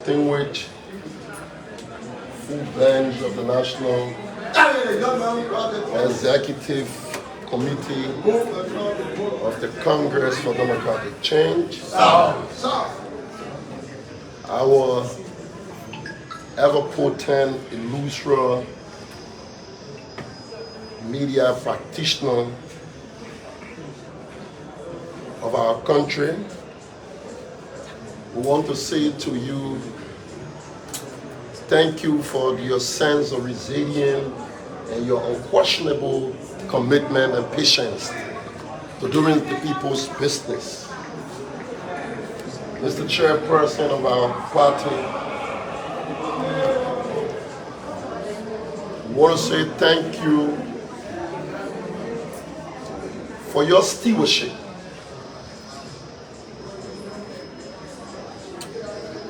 Distinguished full bench of the National Executive Committee of the Congress for Democratic Change, our ever-potent, illustrious media practitioner of our country, we want to say to you, thank you for your sense of resilience and your unquestionable commitment and patience to doing the people's business. Mr. Chairperson of our party, we want to say thank you for your stewardship.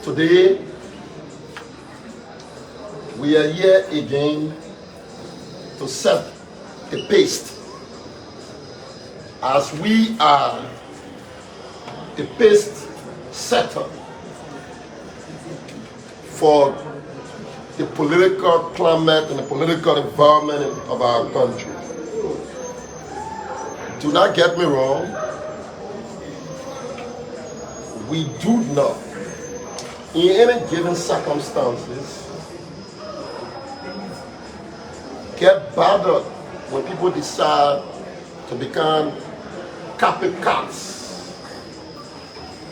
Today, we are here again to set the pace as we are the pace setter for the political climate and the political environment of our country. Do not get me wrong, we do not, in any given circumstances, get bothered when people decide to become copycats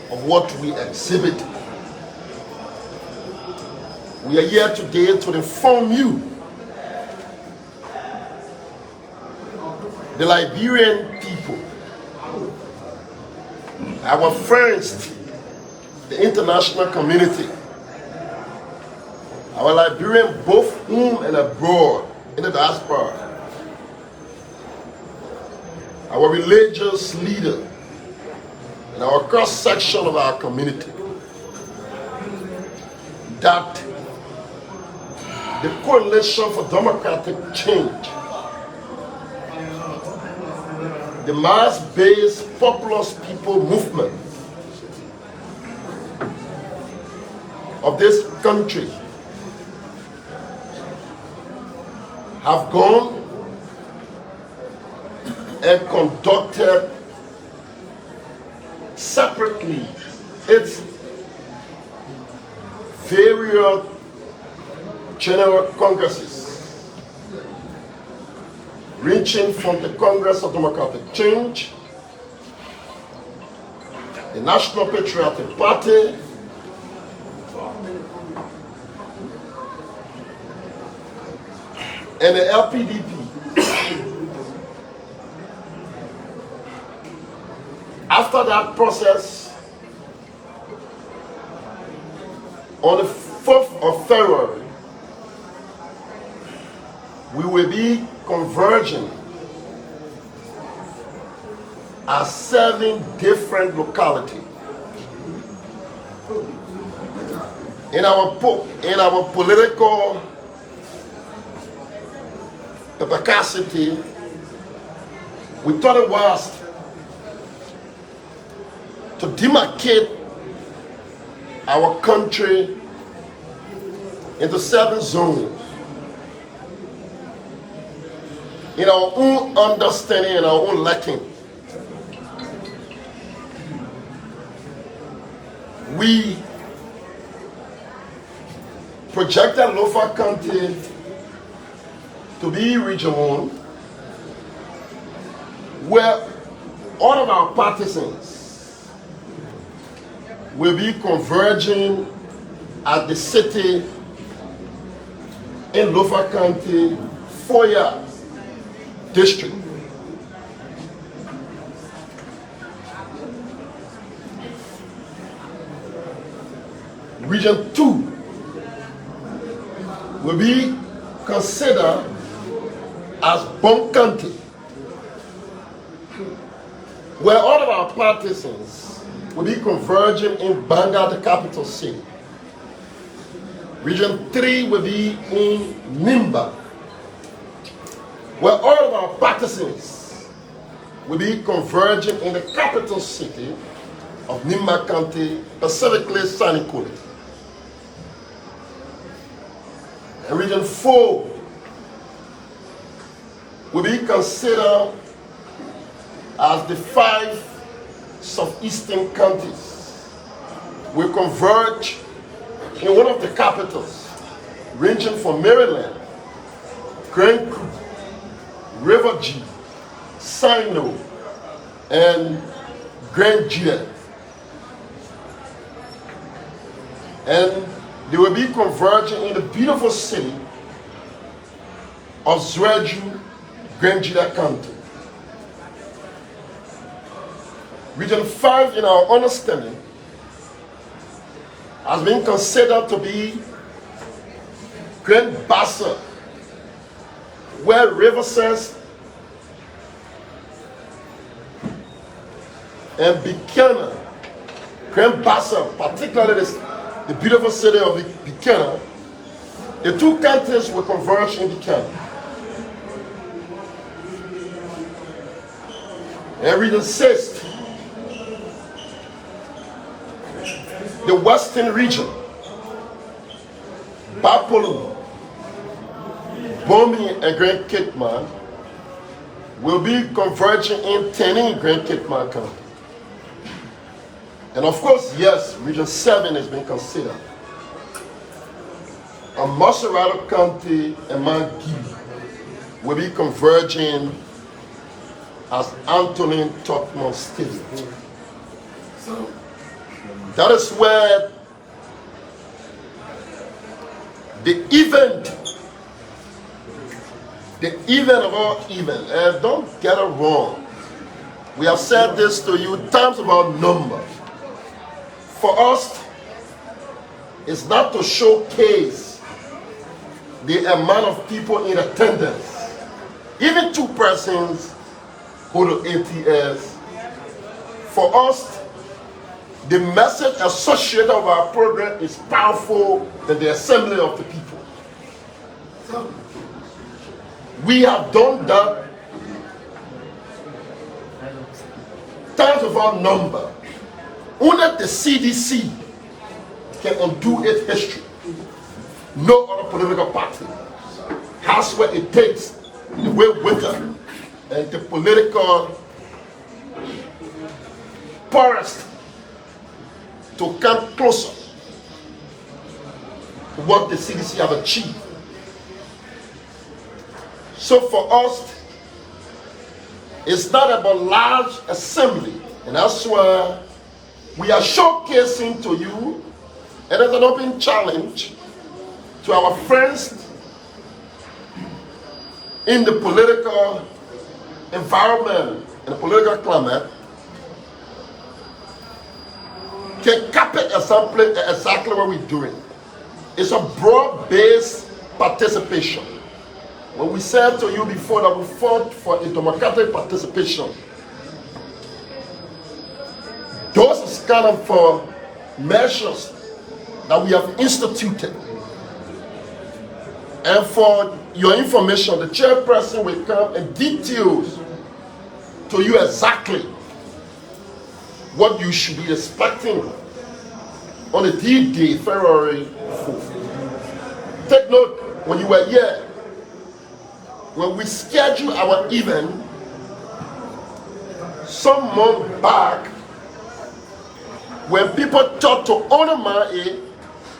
of what we exhibit. We are here today to inform you the Liberian people, our friends, the international community, our Liberian both home and abroad, in the diaspora, our religious leader, and our cross-section of our community, that the Coalition for Democratic Change, the mass-based populous people movement of this country, have gone and conducted separately its various general congresses, ranging from the Congress of Democratic Change, the National Patriotic Party, and the LPDP. After that process, on the 4th of February, we will be converging at 7 different localities in our political capacity. We thought it was to demarcate our country into 7 zones in our own understanding and our own liking. We projected Lofa County to be Region 1, where all of our partisans will be converging at the city in Lofa County, Foya District. Region 2 will be considered as Bon County, where all of our partisans will be converging in Banga, the capital city. Region 3 will be in Nimba, where all of our partisans will be converging in the capital city of Nimba County, specifically Sanikuli. And Region 4 will be considered as the 5 southeastern counties will converge in one of the capitals, ranging from Maryland, Grand Coupe, River G, Sino, and Grand Jet. And they will be converging in the beautiful city of Zwerju, Grand Jet County. Region 5, in our understanding, has been considered to be Grand Bassa, where Riverside and Buchanan, Grand Bassa, particularly the beautiful city of Buchanan, the two counties will converge in Buchanan. And Region 6, the Western region, Bapolu, Bomi, and Grand Kitman will be converging in Teni, Grand Kitman County. And of course, yes, Region 7 has been considered. And Maserado County and Mangi will be converging as Anthony Totman Stadium. So that is where the event of all events, and don't get it wrong, we have said this to you times about number. For us, it's not to showcase the amount of people in attendance. Even 2 persons go to ATS. For us, the message associated with our program is powerful than the assembly of the people. So, we have done that times of our number. Only the CDC can undo its history. No other political party has what it takes, the wherewithal and the political forest to come closer to what the CDC have achieved. So for us, it's not about large assembly, and that's why we are showcasing to you, and as an open challenge to our friends in the political environment and the political climate, can capture exactly what we're doing. It's a broad-based participation. When we said to you before that we fought for a democratic participation, those is kind of for measures that we have instituted. And for your information, the chairperson will come and details to you exactly what you should be expecting on the D-Day, February 4th. Take note, when you were here, when we scheduled our event some months back, when people thought to honor my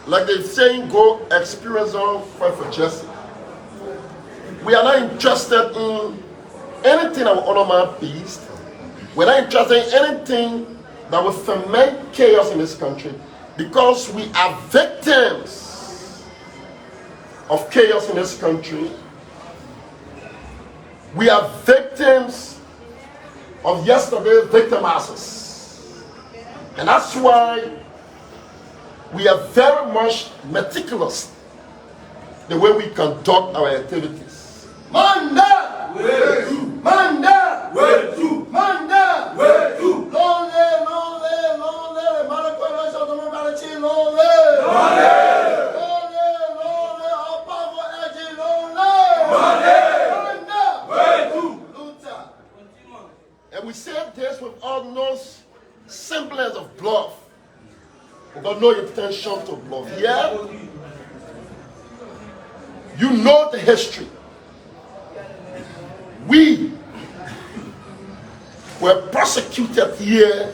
like they're saying, go experience on fight for justice. We are not interested in anything that will honor my peace. We're not interested in anything that will ferment chaos in this country, because we are victims of chaos in this country. We are victims of yesterday's victimizers. And that's why we are very much meticulous the way we conduct our activities. Manda! Where to? Manda! Where to? Manda! Where to? Lonely, lonely, lonely. Manipulation of the morality, lonely. Lonely! Lonely, lonely. All powerful energy, lonely. Lonely! Manda! Where to? Luther. And we say this with all no semblance of bluff. We got no intention to bluff. Yeah? You know the history. We were prosecuted here,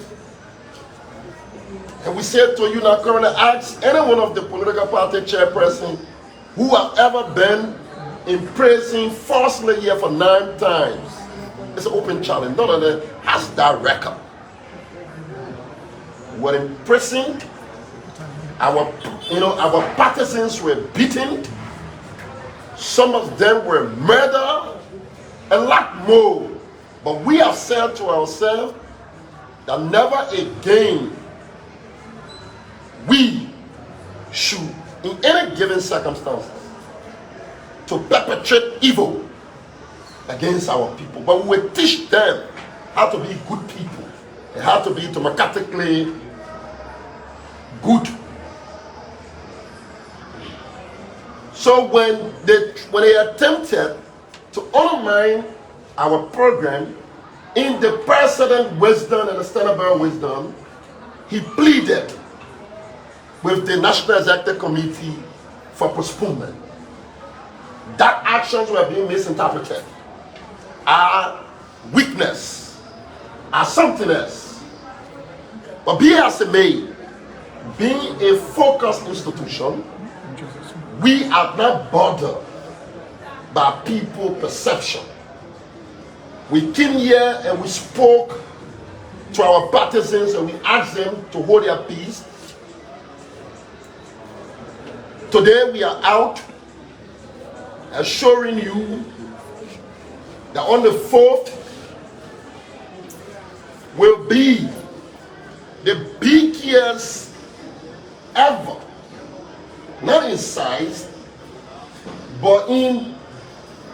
and we said to you now, currently ask any one of the political party chairperson who have ever been in prison falsely here for 9 times. It's an open challenge. None of them has that record. Were imprisoned. Our partisans were beaten. Some of them were murdered, and lot more. But we have said to ourselves that never again we should, in any given circumstances, to perpetrate evil against our people. But we will teach them how to be good people and how to be democratically good. So when they attempted to undermine our program, in the precedent wisdom and the standard wisdom, he pleaded with the National Executive Committee for postponement. That actions were being misinterpreted, our weakness, our something else. But be as it may, being a focused institution, we are not bothered by people's perception. We came here and we spoke to our partisans and we asked them to hold their peace. Today we are out assuring you that on the 4th will be the biggest ever, not in size, but in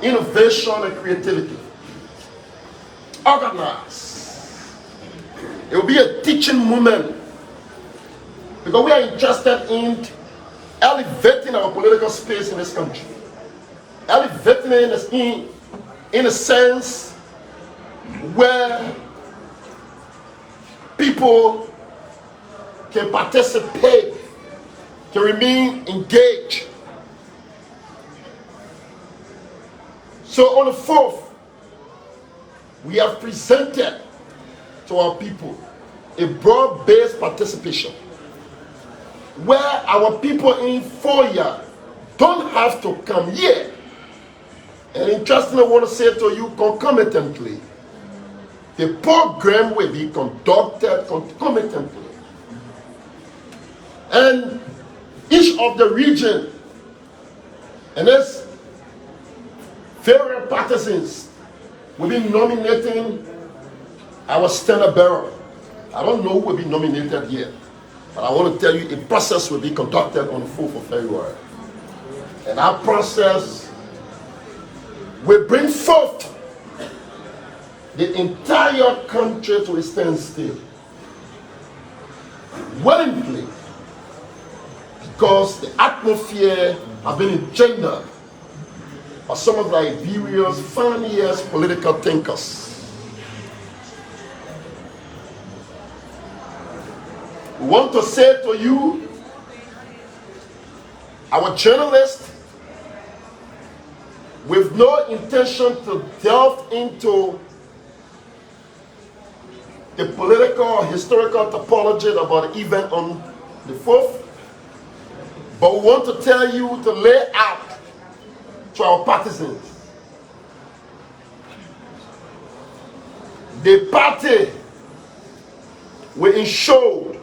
innovation and creativity. Organized. It will be a teaching moment, because we are interested in elevating our political space in this country. Elevating it in a sense where people can participate, can remain engaged. So on the 4th, we have presented to our people a broad-based participation where our people in Foya don't have to come here. And interestingly, I want to say to you concomitantly, the program will be conducted concomitantly. And each of the region and its various partisans will be nominating our standard bearer. I don't know who will be nominated yet, but I want to tell you a process will be conducted on the 4th of February. And our process will bring forth the entire country to a standstill. Willingly, because the atmosphere has been engendered by some of Liberia's funniest political thinkers. We want to say to you, our journalists, with no intention to delve into the political or historical topology about the event on the 4th, but we want to tell you to lay out to our partisans the party will ensure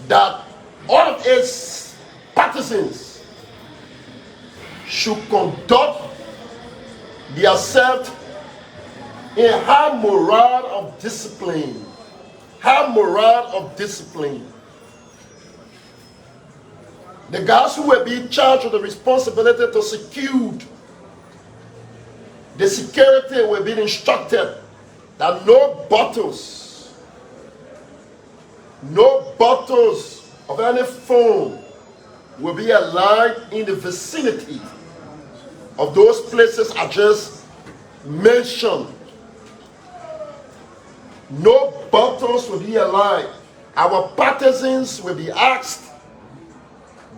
that all of its partisans should conduct themselves in high morale of discipline. High morale of discipline. The guys who will be charged with the responsibility to secure the security will be instructed that no bottles of any form will be allowed in the vicinity of those places I just mentioned. No bottles will be allowed. Our partisans will be asked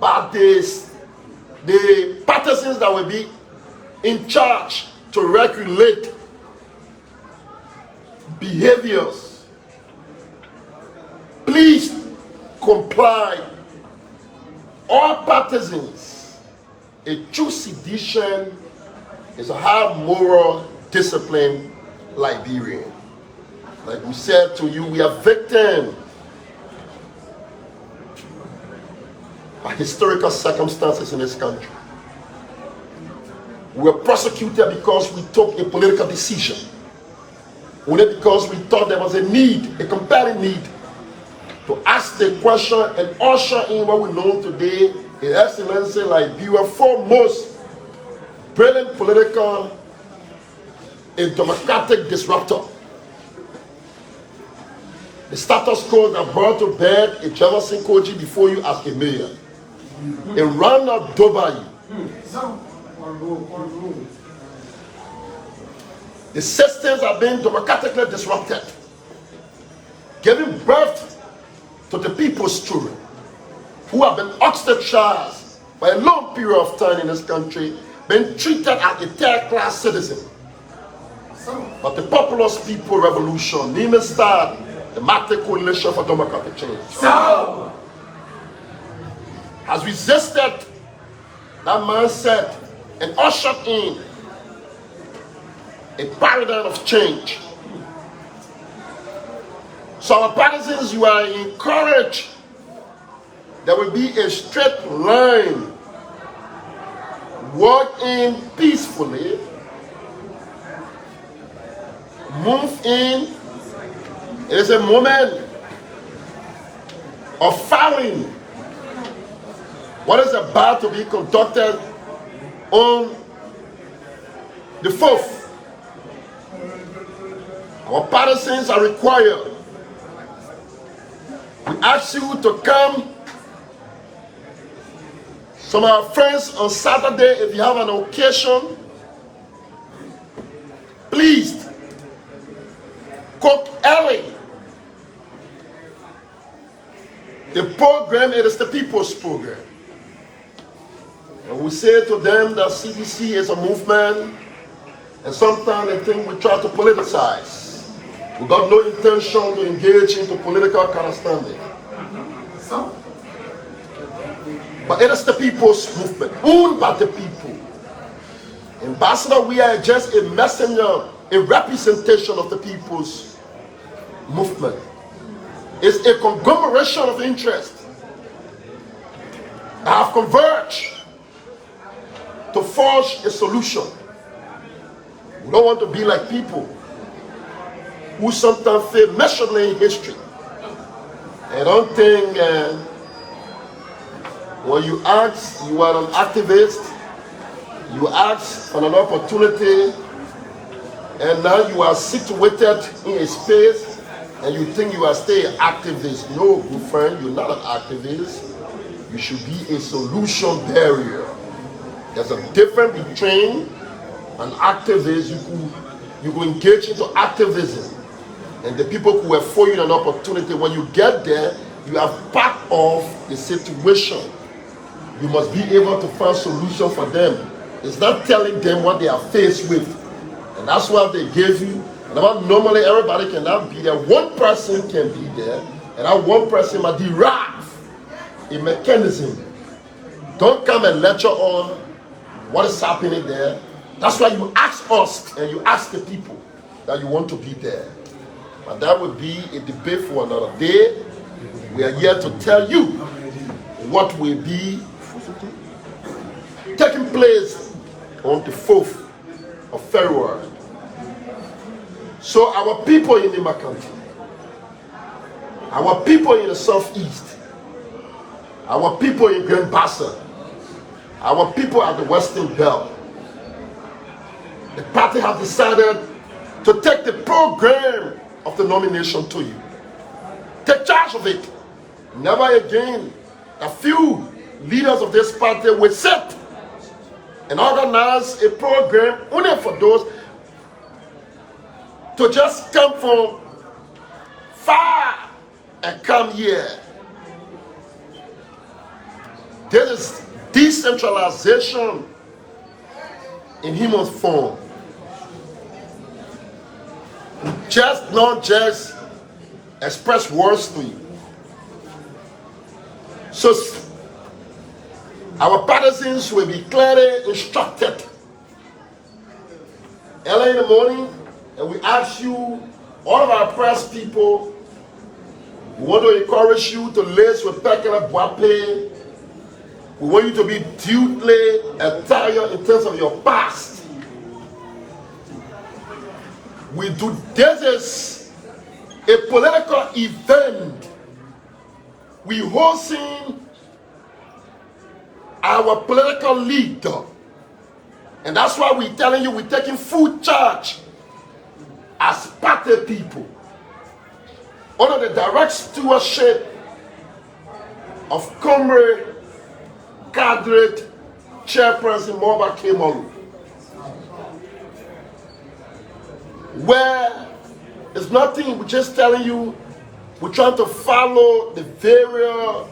by this the partisans that will be in charge to regulate behaviors, please comply. All partisans, a true sedition is a high moral discipline Liberian. Like we said to you, we are victims of historical circumstances in this country. We were prosecuted because we took a political decision. Only because we thought there was a need, a compelling need, to ask the question and usher in what we know today, His Excellency Liberia, foremost brilliant political and democratic disruptor. The status quo that brought to bed a Jefferson Koijee before you as a mayor. A round-up Dubai. The systems have been democratically disrupted, giving birth to the people's children who have been ostracized for a long period of time in this country, been treated as a third-class citizen. But the populous people revolution, name it start, the Democratic Coalition for Democratic Change, has resisted that mindset and ushered in a paradigm of change. So our partisans, you are encouraged. There will be a straight line. Walk in peacefully. Move in. It is a moment of firing what is about to be conducted on the 4th. Our partisans are required. We ask you to come. Some of our friends on Saturday, if you have an occasion, please cook early. The program, it is the people's program. And we say to them that CDC is a movement, and sometimes they think we try to politicize. We got no intention to engage into political correspondence. But it is the people's movement, owned by the people. Ambassador, we are just a messenger, a representation of the people's movement. It's a conglomeration of interests that have converged to forge a solution. We don't want to be like people who sometimes fail miserably in history. I don't think when you ask, you are an activist, you ask for an opportunity, and now you are situated in a space, and you think you are still an activist. No, good friend, you're not an activist. You should be a solution barrier. There's a difference between an activist, you could engage into activism, and the people who afford you an opportunity. When you get there, you are part of the situation. You must be able to find solution for them. It's not telling them what they are faced with. And that's what they gave you. And normally everybody cannot be there. One person can be there, and that one person must derive a mechanism. Don't come and lecture on what is happening there. That's why you ask us and you ask the people that you want to be there. But that would be a debate for another day. We are here to tell you what will be taking place on the 4th of February. So our people in the Macanti, our people in the Southeast, our people in Grand Bassa, our people at the Western Belt, the party have decided to take the program of the nomination to you. Take charge of it. Never again a few leaders of this party will sit and organize a program only for those to just come from far and come here. This is decentralization in human form. Not just express words to you. So our partisans will be clearly instructed early in the morning, and we ask you, all of our press people, we want to encourage you to lace with Pekele Boape. We want you to be duly attired in terms of your past. This is a political event. We hosting our political leader. And that's why we're telling you we're taking full charge as party people under the direct stewardship of Comrade Cadre Chairperson Moba Kemalu. Where it's nothing, we're just telling you we're trying to follow the various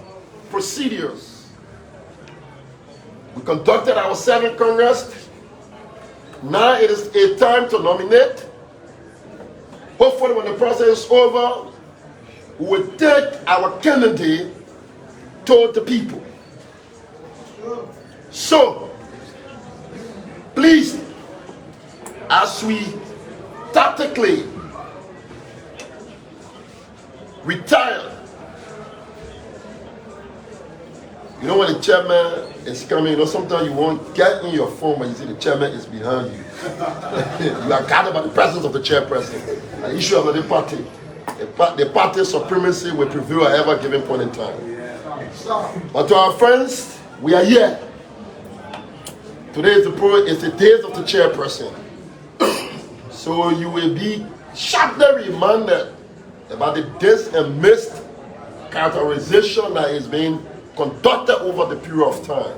procedures. We conducted our 7th Congress. Now it is a time to nominate. Hopefully when the process is over, we will take our candidate to the people. So, please, as we tactically retire, you know when the chairman is coming, you know sometimes you won't get in your phone when you see the chairman is behind you. You are guided by the presence of the chairperson. The issue of the party. The party supremacy will prevail at every given point in time. But to our friends, we are here. Today is the days of the chairperson. So you will be sharply reminded about the days and missed characterization that is being conducted over the period of time.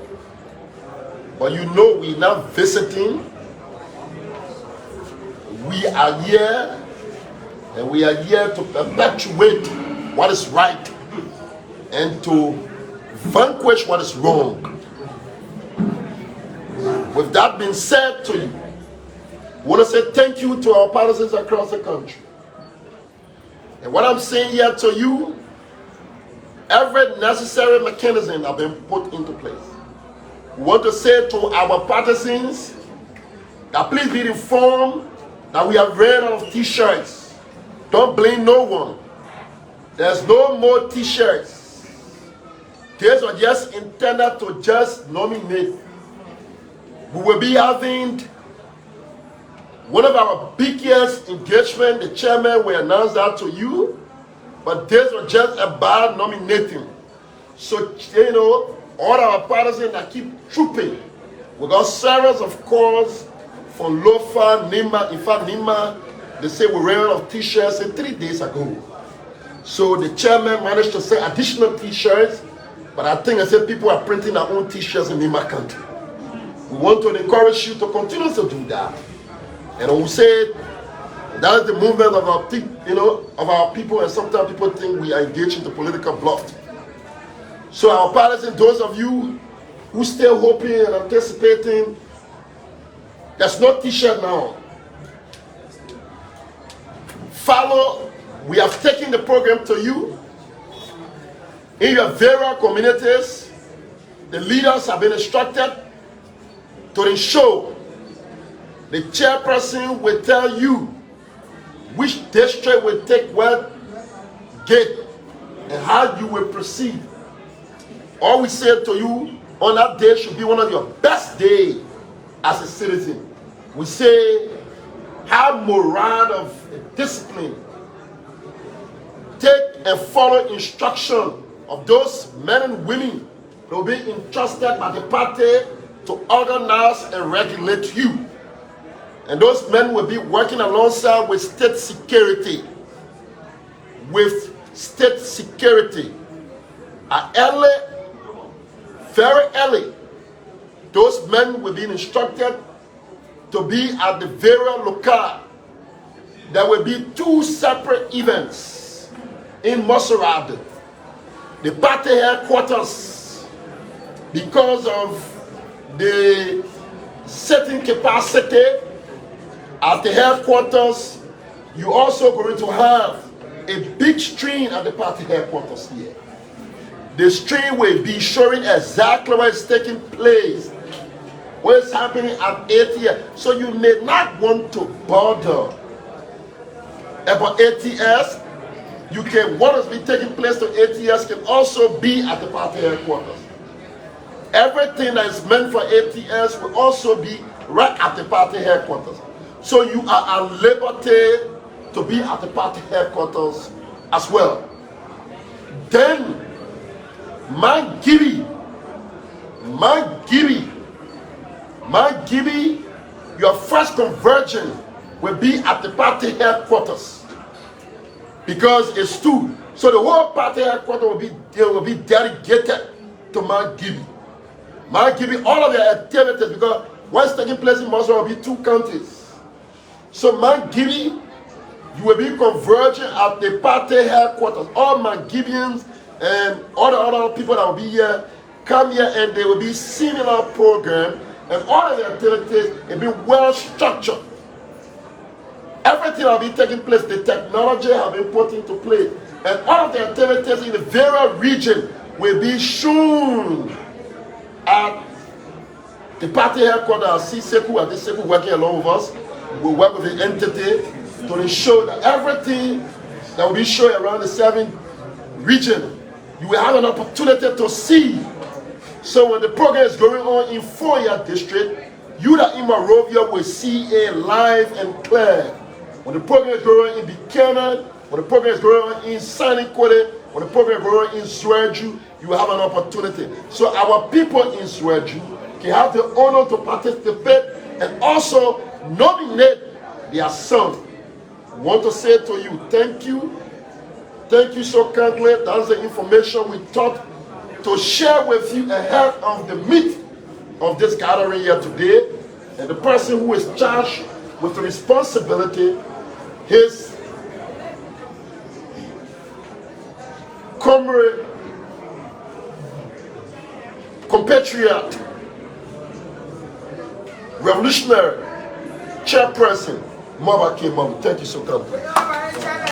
But you know we're not visiting. We are here, and we are here to perpetuate what is right and to vanquish what is wrong. With that being said to you, I want to say thank you to our partisans across the country. And what I'm saying here to you, every necessary mechanism has been put into place. We want to say to our partisans that please be informed that we have ran out of t-shirts. Don't blame no one. There's no more t-shirts. These are just intended to just nominate. We will be having one of our biggest engagement. The chairman will announce that to you. But this was just about nominating. So, you know, all our partisans that keep trooping. We got several of calls from Lofa, Nima. In fact, Nima, they say we ran out of t-shirts 3 days ago. So the chairman managed to say additional t-shirts. But I think I said people are printing their own t-shirts in Nima country. We want to encourage you to continue to do that. And we said that is the movement of our, of our people, and sometimes people think we are engaged in the political bluff. So our partisans, those of you who still hoping and anticipating, there's no t-shirt now. Follow, we have taken the program to you. In your various communities, the leaders have been instructed to ensure the chairperson will tell you which district will take what gate and how you will proceed. All we say to you on that day should be one of your best days as a citizen. We say, have morale of discipline. Take and follow instruction of those men and women who will be entrusted by the party to organize and regulate you. And those men will be working alongside with state security. With state security. Very early, those men will be instructed to be at the various locale. There will be 2 separate events in Moserrad. The party headquarters because of the setting capacity at the headquarters, you also going to have a big screen at the party headquarters here. The screen will be showing exactly what is taking place, what is happening at ATS. So you may not want to bother about ATS. You can, what has been taking place to ATS can also be at the party headquarters. Everything that is meant for ATS will also be right at the party headquarters. So you are at liberty to be at the party headquarters as well. Then my Gibby, your first conversion will be at the party headquarters because it's two. So the whole party headquarters will be dedicated to my Gibby. My Gibby, all of their activities, because what's taking place in Mosul will be 2 counties. So my Gibby, you will be converging at the party headquarters. All my Gibeons and all the other people that will be here come here, and they will be similar program, and all of the activities will be well structured. Everything will be taking place. The technology have been put into place, and all of the activities in the various region will be shown at the party headquarters. I see Sekou and this Sekou working along with us. We work with the entity to ensure that everything that will be shown around the 7 region, you will have an opportunity to see. So when the program is going on in Foya district, you that in Monrovia will see it live and clear. When the program is going on in Buchanan, when the program is going on in Saniquote, when the program is going on in Swerju, you will have an opportunity. So our people in Swerju can have the honor to participate and also nominate their son. I want to say to you, thank you. Thank you so kindly. That's the information we thought to share with you ahead of the meat of this gathering here today. And the person who is charged with the responsibility, his comrade, compatriot, revolutionary chairperson, Mama K. Mama. Thank you so kindly.